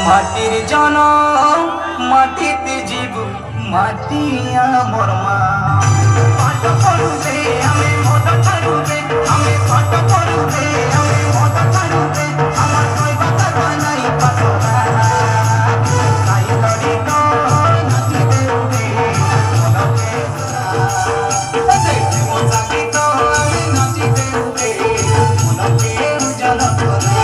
মাটির জনম মাটিতে জীব মাটিয়া মরমা পাঠ করবে আমি মদ ছাড়বে আমি পাঠ করবে আমি মদ ছাড়বে আমার কই বাতা নাই পাতলা তাই লড়ি তো নাচিতে উঠে মনকে দেখে মজা গীত আমি নাচিতে উঠে মনকে উজালা করা